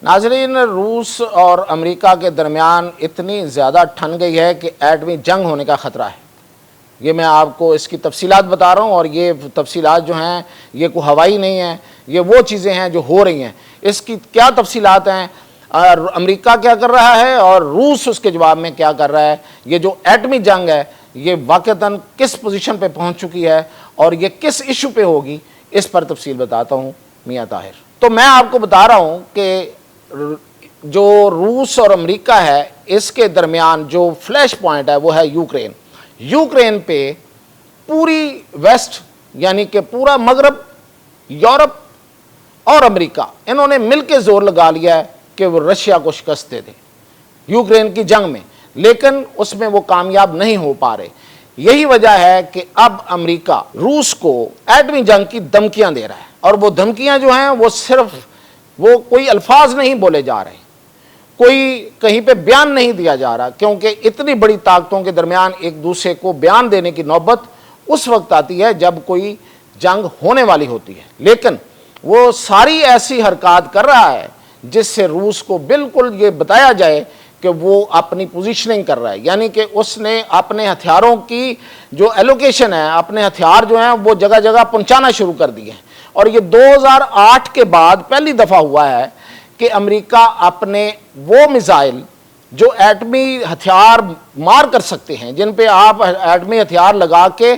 नाजरीन, रूस और अमेरिका के दरमियान इतनी ज़्यादा ठन गई है कि एटमी जंग होने का ख़तरा है। ये मैं आपको इसकी तफसीलात बता रहा हूँ और ये तफसीलात जो हैं ये कोई हवाई नहीं है, ये वो चीज़ें हैं जो हो रही हैं। इसकी क्या तफसीलात हैं, अमेरिका क्या कर रहा है और रूस उसके जवाब में क्या कर रहा है, ये जो एटमी जंग है ये वाक़तन किस पोजीशन पे पहुँच चुकी है और ये किस इशू पे होगी, इस पर तफसील बताता हूँ मियाँ ताहिर। तो मैं आपको बता रहा हूँ कि जो रूस और अमेरिका है इसके दरमियान जो फ्लैश पॉइंट है वो है यूक्रेन पे पूरी वेस्ट यानी कि पूरा मगरब, यूरोप और अमेरिका इन्होंने मिलकर जोर लगा लिया है कि वो रशिया को शिकस्त दे दे यूक्रेन की जंग में, लेकिन उसमें वो कामयाब नहीं हो पा रहे। यही वजह है कि अब अमेरिका रूस को एटमी जंग की धमकियां दे रहा है और वो धमकियां जो हैं वो सिर्फ वो कोई अल्फाज नहीं बोले जा रहे, कोई कहीं पे बयान नहीं दिया जा रहा, क्योंकि इतनी बड़ी ताकतों के दरमियान एक दूसरे को बयान देने की नौबत उस वक्त आती है जब कोई जंग होने वाली होती है। लेकिन वो सारी ऐसी हरकत कर रहा है जिससे रूस को बिल्कुल ये बताया जाए कि वो अपनी पोजीशनिंग कर रहा है, यानी कि उसने अपने हथियारों की जो एलोकेशन है, अपने हथियार जो हैं वो जगह जगह पहुंचाना शुरू कर दिए हैं। और ये 2008 के बाद पहली दफ़ा हुआ है कि अमेरिका अपने वो मिसाइल जो एटमी हथियार मार कर सकते हैं, जिन पे आप एटमी हथियार लगा के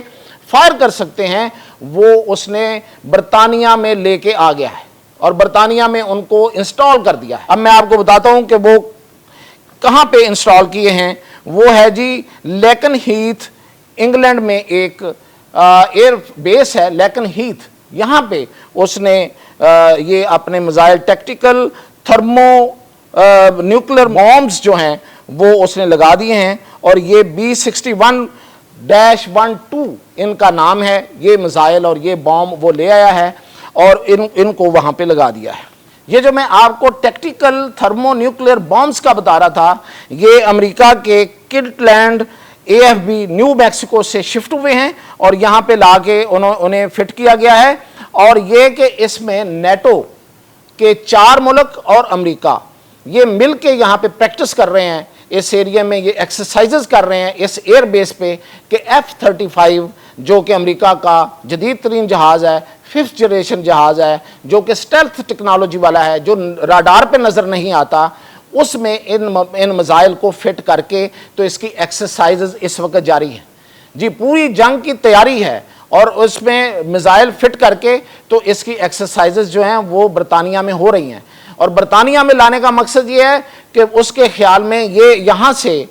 फायर कर सकते हैं, वो उसने बरतानिया में लेके आ गया है और बरतानिया में उनको इंस्टॉल कर दिया है। अब मैं आपको बताता हूं कि वो कहां पे इंस्टॉल किए हैं। वो है जी लेकनहीथ, इंग्लैंड में एक एयर बेस है लेकनहीथ, यहाँ पे उसने ये अपने missile tactical thermo nuclear bombs जो हैं वो उसने लगा दिए हैं और ये B61-12 इनका नाम है ये मिसाइल, और ये बॉम्ब वो ले आया है और इनको वहाँ पे लगा दिया है। ये जो मैं आपको टैक्टिकल थर्मो न्यूक्लियर बॉम्ब्स का बता रहा था, ये अमेरिका के किर्टलैंड AFB न्यू मैक्सिको से शिफ्ट हुए हैं और यहाँ पे लाके उन्हें फिट किया गया है। और ये कि इसमें नेटो के 4 मुल्क और अमेरिका ये मिल के यहाँ पे प्रैक्टिस कर रहे हैं, इस एरिया में ये एक्सरसाइजेस कर रहे हैं इस एयर बेस पे कि F-35 जो कि अमेरिका का जदीद तरीन जहाज़ है, 5th जनरेशन जहाज़ है, जो कि स्टेल्थ टेक्नोलॉजी वाला है, जो राडार पे नज़र नहीं आता, उसमें इन मिसाइल को फिट करके तो इसकी एक्सरसाइजेस इस वक्त जारी हैं जी। पूरी जंग की तैयारी है और उसमें मिसाइल फिट करके तो इसकी एक्सरसाइजेस जो हैं वो बरतानिया में हो रही हैं। और बरतानिया में लाने का मकसद ये है कि उसके ख्याल में ये यहाँ से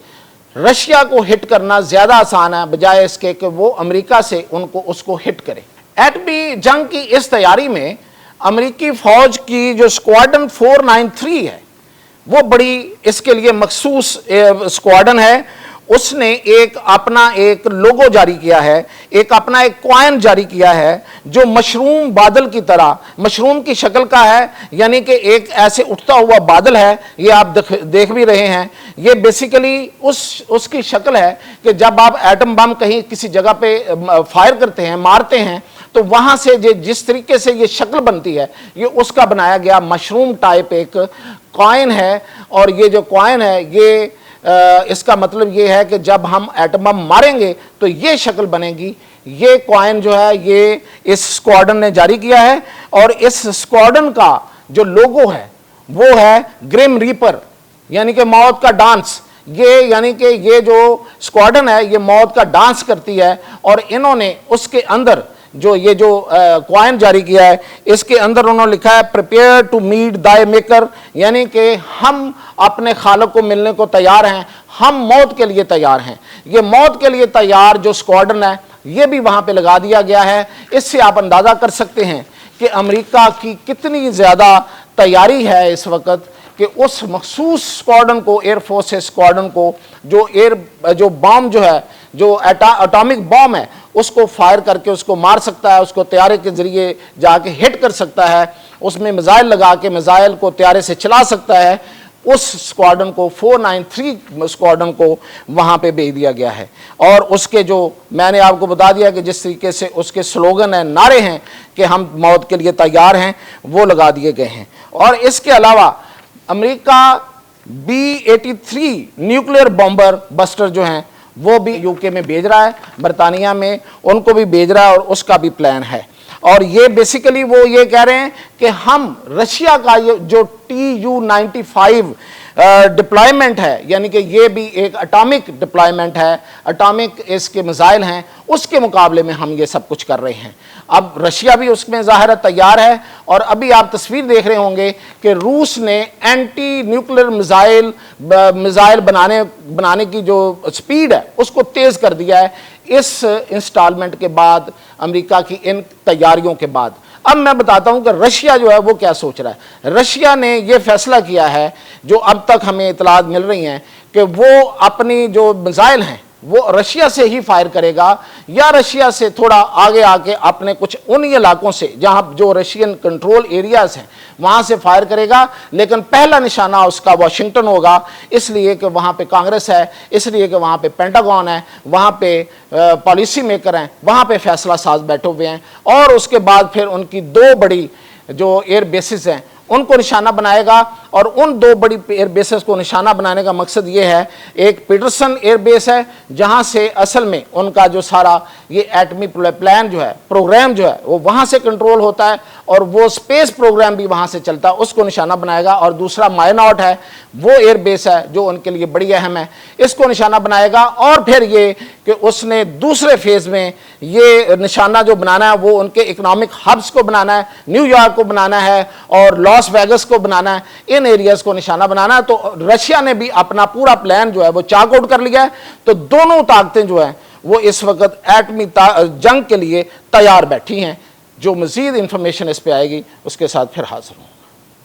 रशिया को हिट करना ज़्यादा आसान है बजाय इसके कि वो अमेरिका से उसको हिट करे। एटमी जंग की इस तैयारी में अमेरिकी फ़ौज की जो स्क्वाड्रन 493 है वो बड़ी इसके लिए मखसूस स्क्वाड्रन है। उसने अपना एक लोगो जारी किया है, अपना एक कॉइन जारी किया है जो मशरूम बादल की तरह, मशरूम की शक्ल का है, यानी कि एक ऐसे उठता हुआ बादल है। ये आप देख भी रहे हैं। ये बेसिकली उसकी शक्ल है कि जब आप एटम बम कहीं किसी जगह पे फायर करते हैं, मारते हैं, तो वहां से जिस तरीके से ये शक्ल बनती है ये उसका बनाया गया मशरूम टाइप एक कॉइन है। और ये जो कॉइन है ये इसका मतलब ये है कि जब हम एटम बम मारेंगे तो ये शक्ल बनेगी। ये कॉइन जो है ये इस स्क्वाड्रन ने जारी किया है और इस स्क्वाड्रन का जो लोगो है वो है ग्रिम रीपर, यानी कि मौत का डांस। ये यानी कि ये जो स्क्वाड्रन है ये मौत का डांस करती है। और इन्होंने उसके अंदर जो ये जो कॉइन जारी किया है इसके अंदर उन्होंने लिखा है प्रिपेयर टू मीट दाय मेकर, यानी कि हम अपने खालिक को मिलने को तैयार हैं, हम मौत के लिए तैयार हैं। ये मौत के लिए तैयार जो स्क्वाड्रन है ये भी वहाँ पे लगा दिया गया है। इससे आप अंदाज़ा कर सकते हैं कि अमेरिका की कितनी ज़्यादा तैयारी है इस वक्त कि उस मखसूस स्क्वाड्रन को, एयरफोर्स स्क्वाड्रन को जो बॉम्ब जो है, जो एटॉमिक बॉम्ब है उसको फायर करके उसको मार सकता है, उसको तैयारे के ज़रिए जाके हिट कर सकता है, उसमें मिसाइल लगा के मिसाइल को तैयारे से चला सकता है। उस स्क्वाड्रन को 493 स्क्वाड्रन को वहाँ पे भेज दिया गया है। और उसके जो मैंने आपको बता दिया कि जिस तरीके से उसके स्लोगन हैं, नारे हैं कि हम मौत के लिए तैयार हैं, वो लगा दिए गए हैं। और इसके अलावा امریکہ B-83 نیوکلیئر بامبر بسٹر جو ہیں وہ بھی UK میں بھیج رہا ہے, برطانیہ میں ان کو بھی بھیج رہا ہے, اور اس کا بھی پلان ہے. اور یہ بیسیکلی وہ یہ کہہ رہے ہیں کہ ہم رشیا کا جو TU-95 ڈپلائمنٹ ہے, یعنی کہ یہ بھی ایک اٹامک ڈپلائمنٹ ہے, اٹامک اس کے میزائل ہیں, اس کے مقابلے میں ہم یہ سب کچھ کر رہے ہیں. اب رشیا بھی اس میں ظاہر تیار ہے, اور ابھی آپ تصویر دیکھ رہے ہوں گے کہ روس نے اینٹی نیوکلیر میزائل بنانے کی جو سپیڈ ہے اس کو تیز کر دیا ہے اس انسٹالمنٹ کے بعد, امریکہ کی ان تیاریوں کے بعد. اب میں بتاتا ہوں کہ رشیا جو ہے وہ کیا سوچ رہا ہے. رشیا نے یہ فیصلہ کیا ہے, جو اب تک ہمیں اطلاعات مل رہی ہیں, کہ وہ اپنی جو میزائل ہیں وہ رشیا سے ہی فائر کرے گا, یا رشیا سے تھوڑا آگے آ کے اپنے کچھ انہی علاقوں سے جہاں جو رشین کنٹرول ایریاز ہیں وہاں سے فائر کرے گا. لیکن پہلا نشانہ اس کا واشنگٹن ہوگا, اس لیے کہ وہاں پہ کانگریس ہے, اس لیے کہ وہاں پہ پینٹاگون ہے, وہاں پہ پالیسی میکر ہیں, وہاں پہ فیصلہ ساز بیٹھے ہوئے ہیں. اور اس کے بعد پھر ان کی 2 بڑی جو ایئر بیسز ہیں ان کو نشانہ بنائے گا. اور ان 2 بڑی ایئر بیسز کو نشانہ بنانے کا مقصد یہ ہے, ایک پیٹرسن ایئر بیس ہے جہاں سے اصل میں ان کا جو سارا یہ ایٹمی پلان جو ہے, پروگرام جو ہے وہ وہاں سے کنٹرول ہوتا ہے, اور وہ سپیس پروگرام بھی وہاں سے چلتا ہے, اس کو نشانہ بنائے گا. اور دوسرا مائناٹ ہے, وہ ایئر بیس ہے جو ان کے لیے بڑی اہم ہے, اس کو نشانہ بنائے گا. اور پھر یہ کہ اس نے دوسرے فیز میں یہ نشانہ جو بنانا ہے وہ ان کے اکنامک ہبس کو بنانا ہے, نیو یارک کو بنانا ہے اور لاس ویگس کو بنانا ہے, ان ایریاز کو نشانہ بنانا ہے. تو رشیا نے بھی اپنا پورا پلان جو ہے وہ چاک آؤٹ کر لیا ہے. تو دونوں طاقتیں جو ہیں وہ اس وقت ایٹمی جنگ کے لیے تیار بیٹھی ہیں. جو مزید انفارمیشن اس پہ آئے گی اس کے ساتھ پھر حاضر ہوں.